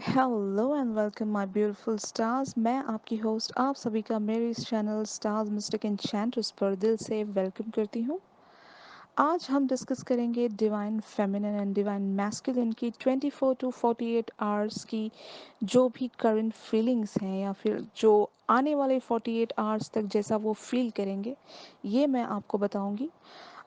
Hello and welcome my beautiful stars. मैं आपकी host आप सभी का मेरे इस चैनल स्टार्स मिस्टिक एन्चेंट्रेस पर दिल से वेलकम करती हूँ। आज हम डिस्कस करेंगे divine feminine and divine masculine की 24 टू 48 आवर्स की जो भी करंट फीलिंग्स हैं या फिर जो आने वाले 48 आवर्स तक जैसा वो फील करेंगे, ये मैं आपको बताऊंगी।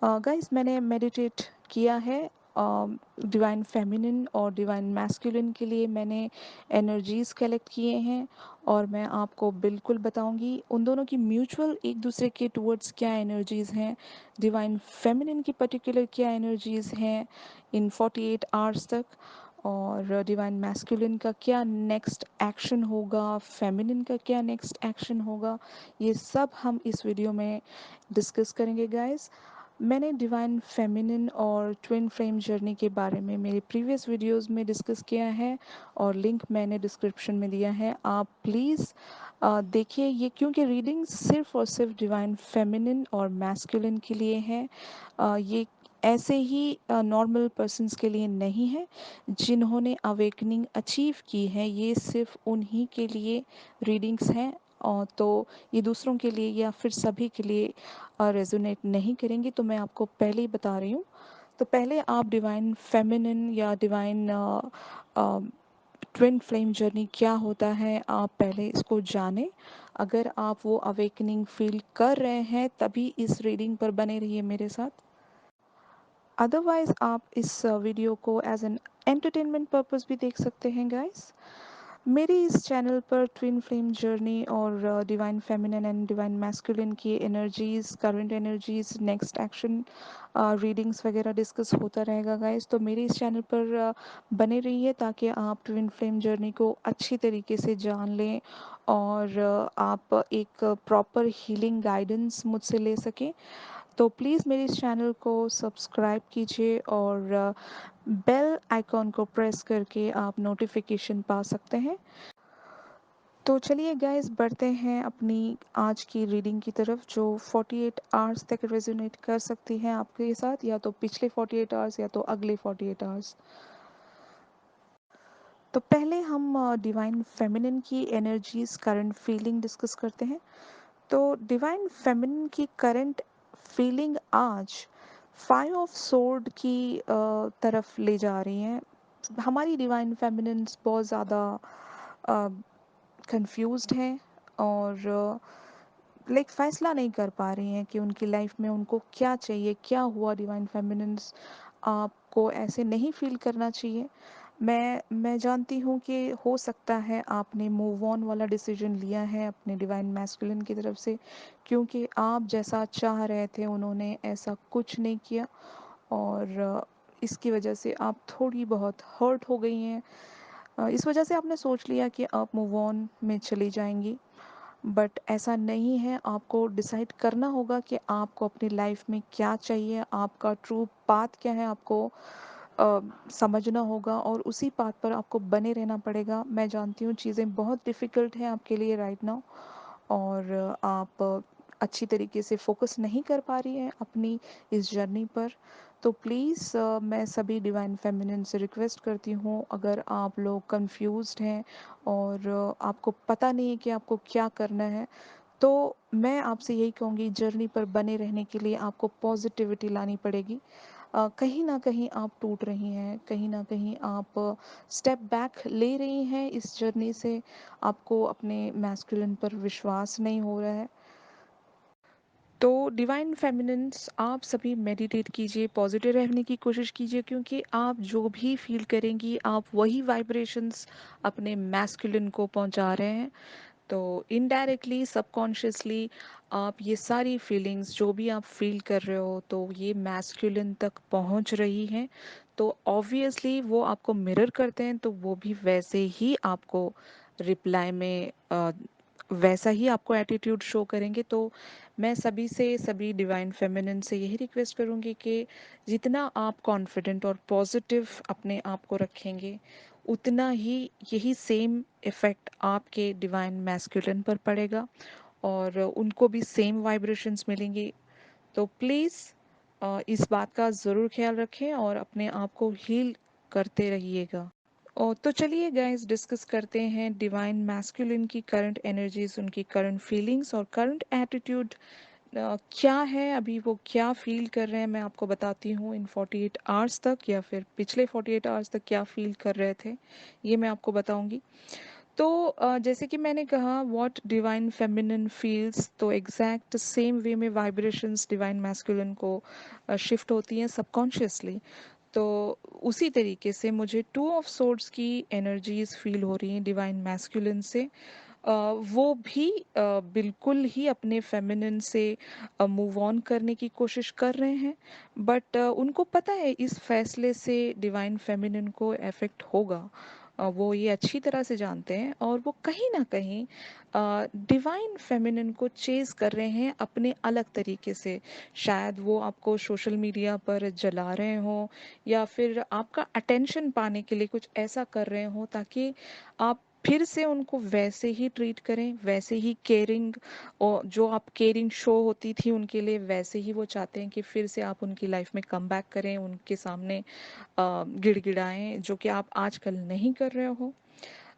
गाइस, मैंने मेडिटेट किया है डिवाइन फेमिनिन और डिवाइन मैस्कुलिन के लिए। मैंने एनर्जीज कलेक्ट किए हैं और मैं आपको बिल्कुल बताऊंगी उन दोनों की म्यूचुअल एक दूसरे के टूवर्ड्स क्या एनर्जीज हैं, डिवाइन फेमिनिन की पर्टिकुलर क्या एनर्जीज हैं इन 48 आवर्स तक, और डिवाइन मैस्कुलिन का क्या नेक्स्ट एक्शन होगा, फेमिनिन का क्या नेक्स्ट एक्शन होगा। ये सब हम इस वीडियो में डिस्कस करेंगे गाइस। मैंने डिवाइन फेमिनिन और ट्विन फ्लेम जर्नी के बारे में मेरे प्रीवियस वीडियोस में डिस्कस किया है और लिंक मैंने डिस्क्रिप्शन में दिया है। आप प्लीज़ देखिए ये, क्योंकि रीडिंग सिर्फ और सिर्फ डिवाइन फेमिनिन और मैस्कुलिन के लिए है। ये ऐसे ही नॉर्मल पर्सन्स के लिए नहीं है जिन्होंने अवेकनिंग अचीव की है। ये सिर्फ उन्हीं के लिए रीडिंग्स हैं, और तो ये दूसरों के लिए या फिर सभी के लिए रेजोनेट नहीं करेंगी, तो मैं आपको पहले ही बता रही हूँ। तो पहले आप डिवाइन फेमिनिन या डिवाइन ट्विन फ्लेम जर्नी क्या होता है, आप पहले इसको जानें। अगर आप वो अवेकनिंग फील कर रहे हैं तभी इस रीडिंग पर बने रहिए मेरे साथ। अदरवाइज आप इस वीडियो को एज एन एंटरटेनमेंट पर्पस भी देख सकते हैं गाइस। मेरे इस चैनल पर ट्विन फ्लेम जर्नी और divine feminine and divine masculine की energies, current energies, next action, readings वगैरह डिस्कस होता रहेगा गाइस। तो मेरे इस चैनल पर बने रहिए ताकि आप ट्विन फ्लेम जर्नी को अच्छी तरीके से जान लें और आप एक प्रॉपर हीलिंग गाइडेंस मुझसे ले सकें। तो प्लीज़ मेरे इस चैनल को सब्सक्राइब कीजिए और बेल आइकॉन को प्रेस करके आप नोटिफिकेशन पा सकते हैं। तो चलिए गाइस, बढ़ते हैं अपनी आज की रीडिंग की तरफ जो 48 आवर्स तक रेजोनेट कर सकती है आपके साथ, या तो पिछले 48 आवर्स या तो अगले 48 आवर्स। तो पहले हम डिवाइन फेमिनिन की एनर्जीज, करंट फीलिंग डिस्कस करते हैं। तो डिवाइन फेमिनिन की करंट फीलिंग आज 5 ऑफ सोर्ड की तरफ ले जा रही हैं। हमारी डिवाइन फेमिनिन्स बहुत ज़्यादा कंफ्यूज्ड हैं और लाइक फैसला नहीं कर पा रही हैं कि उनकी लाइफ में उनको क्या चाहिए, क्या हुआ। डिवाइन फेमिनिन्स, आपको ऐसे नहीं फील करना चाहिए। मैं जानती हूँ कि हो सकता है आपने मूव ऑन वाला डिसीजन लिया है अपने डिवाइन मैस्कुलिन की तरफ से, क्योंकि आप जैसा चाह रहे थे उन्होंने ऐसा कुछ नहीं किया और इसकी वजह से आप थोड़ी बहुत हर्ट हो गई हैं। इस वजह से आपने सोच लिया कि आप मूव ऑन में चली जाएंगी, बट ऐसा नहीं है। आपको डिसाइड करना होगा कि आपको अपनी लाइफ में क्या चाहिए, आपका ट्रू पाथ क्या है। आपको समझना होगा और उसी पाथ पर आपको बने रहना पड़ेगा। मैं जानती हूँ चीज़ें बहुत डिफ़िकल्ट हैं आपके लिए राइट नाउ, और आप अच्छी तरीके से फोकस नहीं कर पा रही हैं अपनी इस जर्नी पर। तो प्लीज़ मैं सभी डिवाइन फेमिनिन से रिक्वेस्ट करती हूँ, अगर आप लोग कंफ्यूज्ड हैं और आपको पता नहीं है कि आपको क्या करना है, तो मैं आपसे यही कहूँगी, जर्नी पर बने रहने के लिए आपको पॉजिटिविटी लानी पड़ेगी। कहीं ना कहीं आप टूट रही हैं, कहीं ना कहीं आप स्टेप बैक ले रही हैं इस जर्नी से। आपको अपने मैस्कुलिन पर विश्वास नहीं हो रहा है। तो डिवाइन फेमिनिन्स, आप सभी मेडिटेट कीजिए, पॉजिटिव रहने की कोशिश कीजिए, क्योंकि आप जो भी फील करेंगी आप वही वाइब्रेशंस अपने मैस्कुलिन को पहुंचा रहे हैं। तो इनडायरेक्टली, सबकॉन्शियसली आप ये सारी फीलिंग्स जो भी आप फील कर रहे हो तो ये मैस्कुलिन तक पहुंच रही हैं। तो ऑब्वियसली वो आपको मिरर करते हैं, तो वो भी वैसे ही आपको रिप्लाई में वैसा ही आपको एटीट्यूड शो करेंगे। तो मैं सभी से, सभी डिवाइन फेमिनिन से यही रिक्वेस्ट करूँगी कि जितना आप कॉन्फिडेंट और पॉजिटिव अपने आप को रखेंगे, उतना ही यही सेम इफ़ेक्ट आपके डिवाइन मैस्कुलिन पर पड़ेगा और उनको भी सेम वाइब्रेशंस मिलेंगी। तो प्लीज़ इस बात का ज़रूर ख्याल रखें और अपने आप को हील करते रहिएगा। तो चलिए गाइस डिस्कस करते हैं डिवाइन मैस्कुलिन की करंट एनर्जीज, उनकी करंट फीलिंग्स और करंट एटीट्यूड क्या है, अभी वो क्या फील कर रहे हैं। मैं आपको बताती हूँ इन 48 आवर्स तक, या फिर पिछले 48 आवर्स तक क्या फील कर रहे थे, ये मैं आपको बताऊंगी। तो जैसे कि मैंने कहा व्हाट डिवाइन फेमिनिन फील्स, तो एग्जैक्ट सेम वे में वाइब्रेशंस डिवाइन मैस्कुलिन को शिफ्ट होती हैं सबकॉन्शियसली। तो उसी तरीके से मुझे टू ऑफ सोर्ड्स की एनर्जीज फील हो रही हैं डिवाइन मैस्कुलिन से। वो भी बिल्कुल ही अपने फेमिनिन से मूव ऑन करने की कोशिश कर रहे हैं, बट उनको पता है इस फैसले से डिवाइन फेमिनिन को इफेक्ट होगा। वो ये अच्छी तरह से जानते हैं, और वो कहीं ना कहीं डिवाइन फेमिनिन को चेज कर रहे हैं अपने अलग तरीके से। शायद वो आपको सोशल मीडिया पर जला रहे हों, या फिर आपका अटेंशन पाने के लिए कुछ ऐसा कर रहे हों ताकि आप फिर से उनको वैसे ही ट्रीट करें, वैसे ही केयरिंग, और जो आप केयरिंग शो होती थी उनके लिए वैसे ही वो चाहते हैं कि फिर से आप उनकी लाइफ में कम बैक करें, उनके सामने गिड़गिड़ाएं, जो कि आप आजकल नहीं कर रहे हो।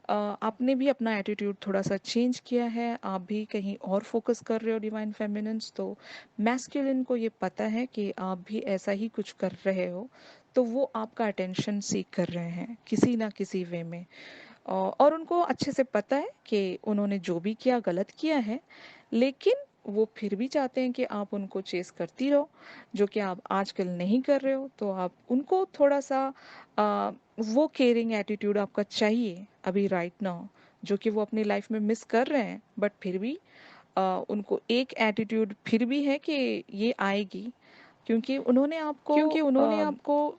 आपने भी अपना एटीट्यूड थोड़ा सा चेंज किया है, आप भी कहीं और फोकस कर रहे हो डिवाइन फेमिनिन्स। तो मैस्कुलिन को ये पता है कि आप भी ऐसा ही कुछ कर रहे हो, तो वो आपका अटेंशन सीख कर रहे हैं किसी ना किसी वे में। और उनको अच्छे से पता है कि उन्होंने जो भी किया गलत किया है, लेकिन वो फिर भी चाहते हैं कि आप उनको चेस करती रहो, जो कि आप आजकल नहीं कर रहे हो। तो आप उनको थोड़ा सा आ, वो केयरिंग एटीट्यूड आपका चाहिए अभी राइट नाउ, जो कि वो अपनी लाइफ में मिस कर रहे हैं, बट फिर भी उनको एक एटीट्यूड फिर भी है कि ये आएगी, क्योंकि उन्होंने आपको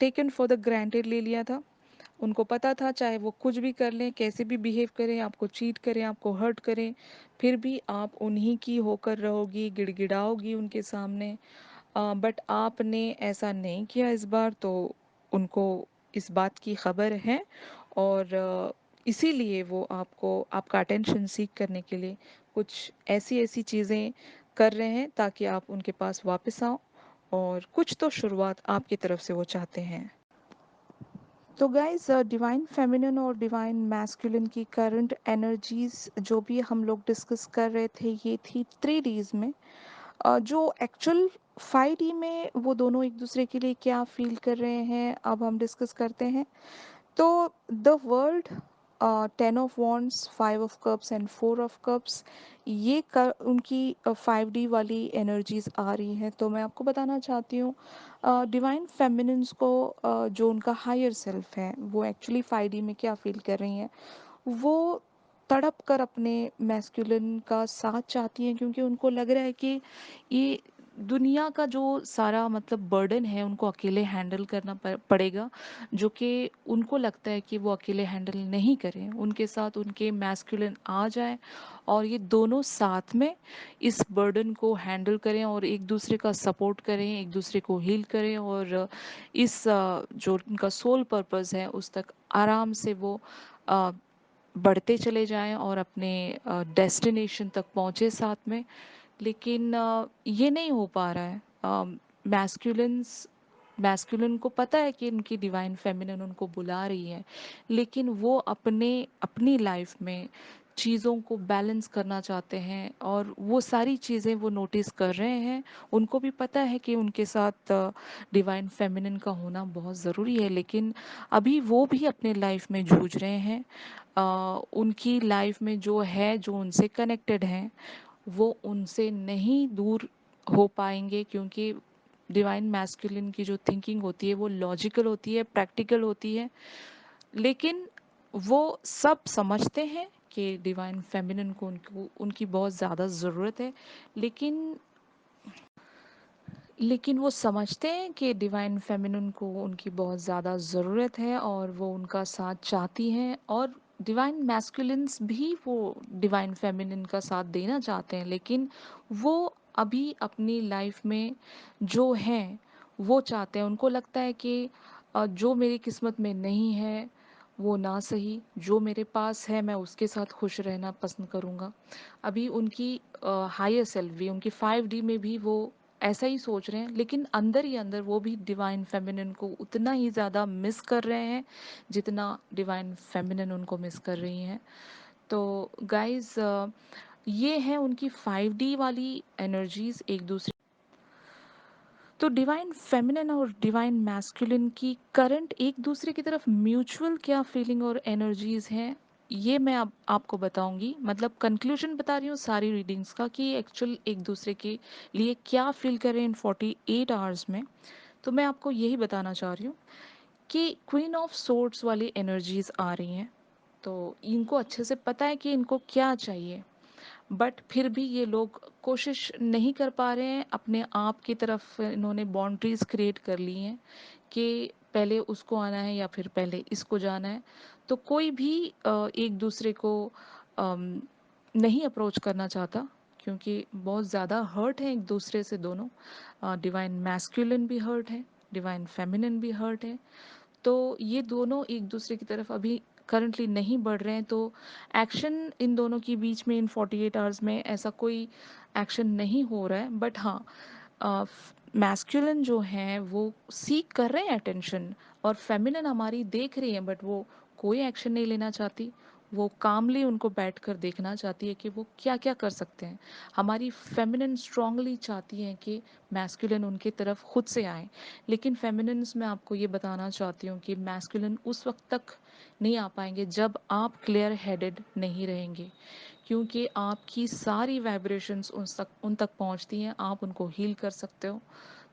टेकन फॉर द ग्रांटेड ले लिया था। उनको पता था चाहे वो कुछ भी कर लें, कैसे भी बिहेव करें, आपको चीट करें, आपको हर्ट करें, फिर भी आप उन्हीं की होकर रहोगी, गिड़गिड़ाओगी उनके सामने। बट आपने ऐसा नहीं किया इस बार, तो उनको इस बात की खबर है, और इसीलिए वो आपको आपका अटेंशन सीख करने के लिए कुछ ऐसी ऐसी चीज़ें कर रहे हैं ताकि आप उनके पास वापस आओ, और कुछ तो शुरुआत आपकी तरफ से वो चाहते हैं। तो गाइस डिवाइन फेमिनिन और डिवाइन मैस्कुलिन की करंट एनर्जीज जो भी हम लोग डिस्कस कर रहे थे, ये थी 3 Ds में। जो एक्चुअल 5D में वो दोनों एक दूसरे के लिए क्या फील कर रहे हैं, अब हम डिस्कस करते हैं। तो the world, 10 of wands, 5 of cups and 4 of cups, ये कर उनकी 5D वाली एनर्जीज आ रही हैं। तो मैं आपको बताना चाहती हूँ डिवाइन फेमिनिन्स को, जो उनका हायर सेल्फ है, वो एक्चुअली 5D में क्या फील कर रही हैं। वो तड़प कर अपने मैस्कुलिन का साथ चाहती हैं, क्योंकि उनको लग रहा है कि ये दुनिया का जो सारा मतलब बर्डन है उनको अकेले हैंडल करना पड़ेगा, जो कि उनको लगता है कि वो अकेले हैंडल नहीं करें, उनके साथ उनके मैस्कुलिन आ जाए, और ये दोनों साथ में इस बर्डन को हैंडल करें और एक दूसरे का सपोर्ट करें, एक दूसरे को हील करें, और इस जो उनका सोल पर्पस है उस तक आराम से वो बढ़ते चले जाएं और अपने डेस्टिनेशन तक पहुंचे साथ में। लेकिन ये नहीं हो पा रहा है। मैस्कुलिन्स मैस्कुलिन को पता है कि उनकी डिवाइन फेमिनिन उनको बुला रही है, लेकिन वो अपने अपनी लाइफ में चीज़ों को बैलेंस करना चाहते हैं, और वो सारी चीज़ें वो नोटिस कर रहे हैं। उनको भी पता है कि उनके साथ डिवाइन फेमिनिन का होना बहुत ज़रूरी है, लेकिन अभी वो भी अपने लाइफ में जूझ रहे हैं। उनकी लाइफ में जो है, जो उनसे कनेक्टेड हैं, वो उनसे नहीं दूर हो पाएंगे, क्योंकि डिवाइन मैस्कुलिन की जो थिंकिंग होती है वो लॉजिकल होती है, प्रैक्टिकल होती है। लेकिन वो सब समझते हैं कि डिवाइन फेमिनिन को उनको उनकी बहुत ज़्यादा ज़रूरत है, लेकिन लेकिन वो समझते हैं कि डिवाइन फेमिनिन को उनकी बहुत ज़्यादा ज़रूरत है, और वो उनका साथ चाहती हैं, और डिवाइन मैस्कुलिन्स भी वो डिवाइन फेमिनिन का साथ देना चाहते हैं, लेकिन वो अभी अपनी लाइफ में जो हैं वो चाहते हैं। उनको लगता है कि जो मेरी किस्मत में नहीं है वो ना सही, जो मेरे पास है मैं उसके साथ खुश रहना पसंद करूँगा। अभी उनकी हायर सेल्फ भी, उनकी 5D में भी वो ऐसा ही सोच रहे हैं, लेकिन अंदर ही अंदर वो भी डिवाइन फेमिनिन को उतना ही ज़्यादा मिस कर रहे हैं जितना डिवाइन फेमिनिन उनको मिस कर रही हैं। तो गाइस, ये है उनकी 5D वाली एनर्जीज एक दूसरे। तो डिवाइन फेमिनिन और डिवाइन मैस्कुलिन की करंट एक दूसरे की तरफ म्यूचुअल क्या फीलिंग और एनर्जीज हैं, ये मैं अब आपको बताऊंगी। मतलब कंक्लूजन बता रही हूँ सारी रीडिंग्स का कि एक्चुअल एक दूसरे के लिए क्या फील कर रहे हैं इन 48 आवर्स में। तो मैं आपको यही बताना चाह रही हूँ कि क्वीन ऑफ सोर्ड्स वाली एनर्जीज आ रही हैं। तो इनको अच्छे से पता है कि इनको क्या चाहिए, बट फिर भी ये लोग कोशिश नहीं कर पा रहे हैं अपने आप की तरफ। इन्होंने बाउंड्रीज क्रिएट कर ली हैं कि पहले उसको आना है या फिर पहले इसको जाना है। तो कोई भी एक दूसरे को अम, नहीं अप्रोच करना चाहता, क्योंकि बहुत ज़्यादा हर्ट है एक दूसरे से दोनों। डिवाइन मैस्कुलिन भी हर्ट है, डिवाइन फेमिनिन भी हर्ट है। तो ये दोनों एक दूसरे की तरफ अभी करंटली नहीं बढ़ रहे हैं। तो एक्शन इन दोनों के बीच में इन 48 आवर्स में ऐसा कोई एक्शन नहीं हो रहा है। बट हाँ, मैस्कुलिन जो है वो सीख कर रहे हैं अटेंशन, और फेमिनिन हमारी देख रही है, बट वो कोई एक्शन नहीं लेना चाहती। वो कामली उनको बैठ कर देखना चाहती है कि वो क्या क्या कर सकते हैं। हमारी फेमिनिन स्ट्रांगली चाहती है कि मैस्कुलिन उनके तरफ खुद से आए। लेकिन फेमिनिन्स में आपको ये बताना चाहती हूँ कि मैस्कुलिन उस वक्त तक नहीं आ पाएंगे जब आप क्लियर हेडेड नहीं रहेंगे, क्योंकि आपकी सारी वाइब्रेशंस उन तक पहुँचती हैं, आप उनको हील कर सकते हो।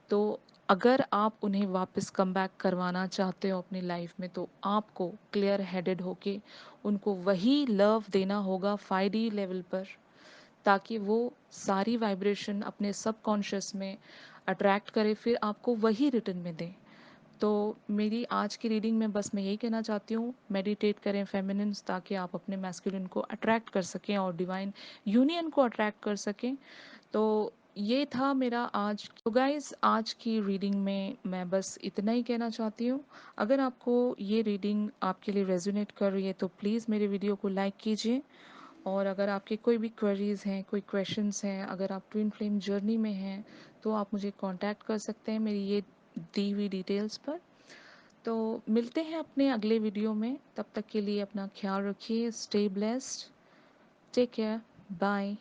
तो अगर आप उन्हें वापस कम बैक करवाना चाहते हो अपनी लाइफ में, तो आपको क्लियर हेडेड होके उनको वही लव देना होगा 5D लेवल पर, ताकि वो सारी वाइब्रेशन अपने सबकॉन्शियस में अट्रैक्ट करे, फिर आपको वही रिटर्न में दें। तो मेरी आज की रीडिंग में बस मैं यही कहना चाहती हूँ, मेडिटेट करें फेमिनिन्स, ताकि आप अपने मैस्कुलिन को अट्रैक्ट कर सकें और डिवाइन यूनियन को अट्रैक्ट कर सकें। तो ये था मेरा आज। तो गाइस, आज की रीडिंग में मैं बस इतना ही कहना चाहती हूँ। अगर आपको ये रीडिंग आपके लिए रेजोनेट कर रही है तो प्लीज़ मेरे वीडियो को लाइक कीजिए। और अगर आपके कोई भी क्वेरीज़ हैं, कोई क्वेश्चंस हैं, अगर आप ट्विन फ्लेम जर्नी में हैं, तो आप मुझे कांटेक्ट कर सकते हैं मेरी ये दी हुई डिटेल्स पर। तो मिलते हैं अपने अगले वीडियो में, तब तक के लिए अपना ख्याल रखिए। Stay blessed, take care, bye.